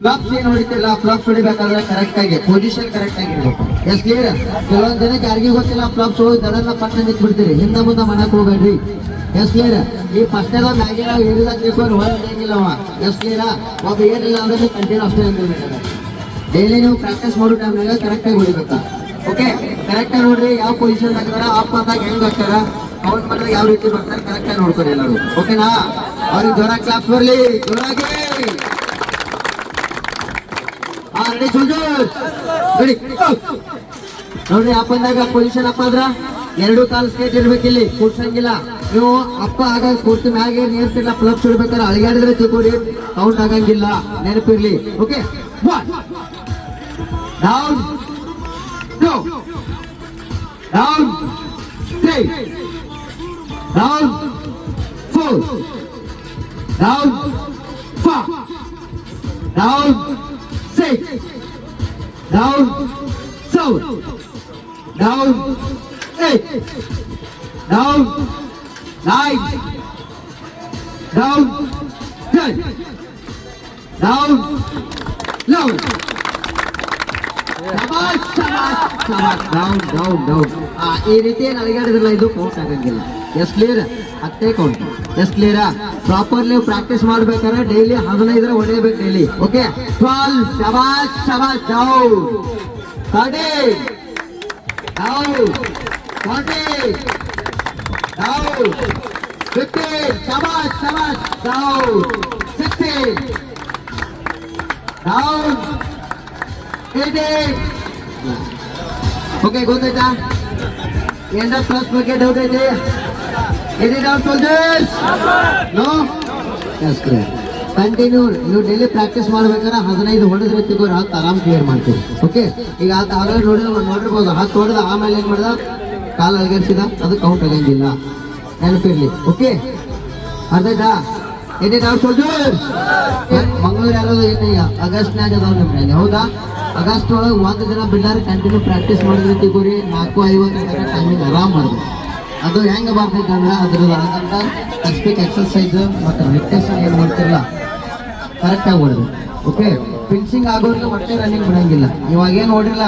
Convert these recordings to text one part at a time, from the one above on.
Flops ಏನ್ ಹೊಡಿತಿಲ್ಲ, flaps ಹೊಡಿಬೇಕಾದ್ರೆ ಕರೆಕ್ಟ್ ಆಗಿ ಪೊಸಿಷನ್ ಕರೆಕ್ಟ್ ಆಗಿರ್ಬೇಕು. Yes clear? ಕೆಲವೊಂದ್ ಜನಕ್ಕೆ ಯಾರಿಗೂ ಗೊತ್ತಿಲ್ಲ, ಫ್ಲಾಪ್ಸ್ ಹೋಗಿ ದಡನ್ನ ಪಟ್ಟ ನಿಂತ್ ಬಿಡ್ತೀರಿ, ಹಿಂದ ಮುಂದೆ ಮಾಡಕ್ ಹೋಗ್ಬೇಡ್ರಿ. S clear? ಈ ಫಸ್ಟ್ ಮ್ಯಾಗಿನ ಏರಿದ ತಿಳ್ಕೊಂಡು ಹೊರಗಿಲ್ಲ ಅವ. Yes clear? ಒಬ್ಬ ಏನಿಲ್ಲ ಅಂದ್ರೆ ಕಂಟಿನ್ಯೂ ಅಷ್ಟೇ ಅಂದಿರ್ಬೇಕು. ಡೈಲಿ ನೀವು ಪ್ರಾಕ್ಟೀಸ್ ಮಾಡೋ ಟೈಮ್ನಾಗ ಕರೆಕ್ಟ್ ಆಗಿ ಹೊಡಿಬೇಕ. ಓಕೆ, ಕರೆಕ್ಟ್ ಆಗಿ ನೋಡ್ರಿ. ಯಾವ ಪೊಸಿಷನ್ ಹಾಕಿದಾರ, ಅಪ್ ಅಂದಾಗ ಹೆಂಗ್ ಹಾಕ್ತಾರ, ಕೌಂಟ್ ಮಾಡಿದ್ರೆ ಯಾವ ರೀತಿ ಬರ್ತಾರೆ, ಕರೆಕ್ಟ್ ಆಗಿ ನೋಡ್ಕೊರಿ ಎಲ್ಲರೂ. ಓಕೆನಾ? ಅವ್ರಿಗೆ ಜೋರ ಕ್ಲಾಸ್ ಬರ್ಲಿ, ಜೋರಾಗಿ. Ready soldiers, ready. ನೋಡ್ರಿ, ಅಪ್ ಅಂದಾಗ ಪೊಸಿಷನ್ ಅಪ್ ಆದ್ರ ಎರಡು ಕಾಲ್ ಸ್ಟೇಟ್ ಇರ್ಬೇಕಿಲ್ಲಿ, ಕೂಡ್ಸಂಗಿಲ್ಲ. ನೀವು ಅಪ್ಪ ಆಗ ಕೂರ್ತಿ ಮ್ಯಾಗೆ ನೇರ್ತಿಲ್ಲ, ಫ್ಲಪ್ಸ್ ಇಡ್ಬೇಕಾದ್ರೆ ಅಳಿಗಾಡಿದ್ರೆ ತಿಳ್ಕೊಡಿ, ಕೌಂಟ್ ಆಗಂಗಿಲ್ಲ, ನೆನಪಿರ್ಲಿ. Okay, down, two, down, three, down, four, down, five, down, six, down, seven, down, 8, down, 9, down, 10, down, 11. Shabash, shabash, shabash, down, down, down. ಈ ರೀತಿ ಏನು ಅಳಿಗಾಡಿದ್ರಲ್ಲ, ಇದು ಕೌಂಟ್ ಆಗಂಗಿಲ್ಲ. Yes clear? ಅಷ್ಟೇ ಕೌಂಟ್. ಎಸ್ ಕ್ಲಿಯರಾ? ಪ್ರಾಪರ್ಲಿ ಪ್ರಾಕ್ಟೀಸ್ ಮಾಡ್ಬೇಕಾದ್ರೆ ಡೈಲಿ 15 ಹೊಡೆಯಬೇಕು daily. Okay, 12, shabash, shabash, down, 13, down, 40, down, 15, shabash, shabash, down, 16, down, 18. Okay, ಗೊತ್ತಾಯ್ತಾ? ಎಂದ ಪ್ಲಸ್ ಬಗ್ಗೆ ಡೌಟ್ ಐತೆ? Any doubt soldiers? No? Yes clear. Continue ನೀವು ಡೈಲಿ ಪ್ರಾಕ್ಟೀಸ್ ಮಾಡ್ಬೇಕಾದ್ರೆ 15 ಹೊಡೆದ್ರೆ ತಿಗೋರು 10 ಆರಾಮ್ ಕ್ಲಿಯರ್ ಮಾಡ್ತೀವಿ. ಓಕೆ, ಈಗ ಆಗಲೇ ನೋಡಿರ್ಬೋದು, 10 ಹೊಡೆದ ಆಮೇಲೆ ಏನ್ ಮಾಡ್ದ, ಕಾಲು ಅಲಗರಿಸಿದ, ಅದು ಕೌಂಟ್ ಆಗಂಗಿಲ್ಲ, ನೆನಪಿರ್ಲಿ. ಓಕೆ, ಅರ್ಧಾ? Any doubt soldiers? ಮಂಗಳೂರು ಯಾರು ಏನಯ್ಯ ಆಗಸ್ಟ್ನಾಗ ಅದಾವ ನಿಮ್ಗೆ, ಹೌದಾ? ಆಗಸ್ಟ್ ಒಳಗೆ 1 ದಿನ ಬಿಡ್ಲಾರೆ ಕಂಟಿನ್ಯೂ ಪ್ರಾಕ್ಟೀಸ್ ಮಾಡಿದ್ರೆ ತಿಗೋರಿ 4:50 ಟೈಮಿಂಗ್ ಆರಾಮ್ ಮಾಡಿದ್ವಿ. ಅದು ಹೆಂಗೆ ಬರ್ತೈತೆ ಅಂದ್ರೆ ಅದ್ರದ್ದು ಸ್ಪೆಸಿಫಿಕ್ ಎಕ್ಸರ್ಸೈಸ್ ಮತ್ತು ಮೆಡಿಟೇಷನ್ ಏನು ಮಾಡ್ತಿರಲ್ಲ ಕರೆಕ್ಟಾಗಿ ಹೊಡೆದು. ಓಕೆ, ಫಿನಿಶಿಂಗ್ ಆಗೋರಿಗೆ ಮತ್ತೆ ರನ್ನಿಂಗ್ ಬಿಡಂಗಿಲ್ಲ. ಇವಾಗ ಏನು ಓಡಿರಲ್ಲ,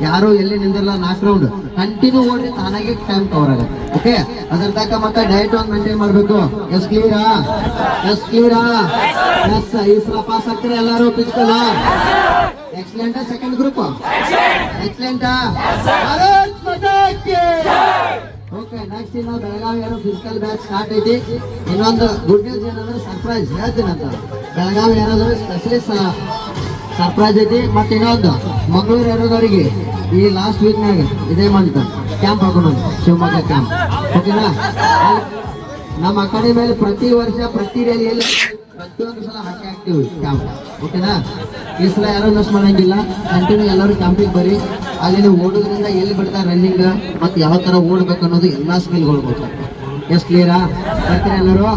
ಯಾರು ಎಲ್ಲಿ ನಿಂದಿರಲ್ಲ, 4 ರೌಂಡ್ ಕಂಟಿನ್ಯೂ ಓಡಿ ತಾನಾಗೆ ಟೈಮ್ ಕವರ್ ಆಗುತ್ತೆ. ಓಕೆ, ಅದ್ರ ತಕ್ಕ ಮತ್ತೆ ಡಯಟ್ ಒಂದು ಮೇಂಟೈನ್ ಮಾಡಬೇಕು. ಎಸ್ ಕ್ಲಿಯರಾ? ಎಸ್ ಕ್ಲಿಯರಾ? ಎಸ್. ಈ ಸಲ ಪಾಸ್ ಆಗ್ತಾರೆ ಎಲ್ಲರೂ? ಫಿಸಿಕಲ್ ಎಕ್ಸಲೆಂಟಾ? ಸೆಕೆಂಡ್ ಗ್ರೂಪ್ ಎಕ್ಸಲೆಂಟಾ? ಓಕೆ, ನೆಕ್ಸ್ಟ್ ಇನ್ನು ಬೆಳಗಾವಿ ಯಾರು ಫಿಸಿಕಲ್ ಬ್ಯಾಚ್ ಸ್ಟಾರ್ಟ್ ಐತಿ. ಇನ್ನೊಂದು ಗುಡ್ ನ್ಯೂಸ್ ಏನಂದ್ರೆ ಸರ್ಪ್ರೈಸ್ ಹೇಳ್ತೀನಂತ, ಬೆಳಗಾವಿ ಯಾರಾದ್ರೂ ಸ್ಪೆಷಲಿಸ್ಟ್ ಸರ್ಪ್ರೈಸ್ ಐತಿ. ಮತ್ತೆ ಇನ್ನೊಂದು ಮಂಗಳೂರು ಯಾರೋದವರಿಗೆ ಈ ಲಾಸ್ಟ್ ವೀಕ್ನಾಗ ಇದೇ ಮಂತ್ ಕ್ಯಾಂಪ್ ಹಾಕೋಣ, ಶಿವಮೊಗ್ಗ ಕ್ಯಾಂಪ್. ಓಕೆನಾ? ನಮ್ಮ ಅಕಾಡೆಮಿಯಲ್ಲಿ ಪ್ರತಿ ವರ್ಷ ಪ್ರತಿ ರ್ಯಾಲಿಯಲ್ಲಿ ಪ್ರತಿಯೊಂದು ಸಲ ಹಾಕಿ ಹಾಕ್ತೀವಿ ಕ್ಯಾಂಪ್. ಓಕೆನಾ? ಈ ಸಲ ಯಾರು ಮಿಸ್ ಮಾಡಂಗಿಲ್ಲ, ಕಂಟಿನ್ಯೂ ಎಲ್ಲರೂ ಕ್ಯಾಂಪಿಗೆ ಬರ್ರಿ. ಅಲ್ಲಿ ನೀವು ಓಡೋದ್ರಿಂದ ಎಲ್ಲಿ ಬಿಡ್ತಾರೆ ರನ್ನಿಂಗ್ ಮತ್ತು ಯಾವ ಥರ ಓಡ್ಬೇಕು ಅನ್ನೋದು ಎಲ್ಲ ಸ್ಕಿಲ್ಗಳು ಗೊತ್ತಾಗ್ತದೆ. ಎಸ್ ಕ್ಲಿಯರಾ? ಬರ್ತೀರಾ ಎಲ್ಲರೂ?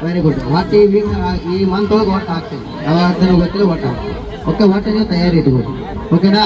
Very good. ಒಟ್ಟು ಈ ವೀಕ್ ಈ ಮಂತ್ ಒಳಗೆ ಒಟ್ಟು ಹಾಕ್ತೀವಿ, ಯಾವಾಗ ಆಗ್ತಾನೆ ಗೊತ್ತಿಲ್ಲ, ಒಟ್ಟು ಹಾಕ್ತೀವಿ. ಓಕೆ, ಒಟ್ಟು ನೀವು ತಯಾರಿ ಇಟ್ಬೋದು. ಓಕೆನಾ?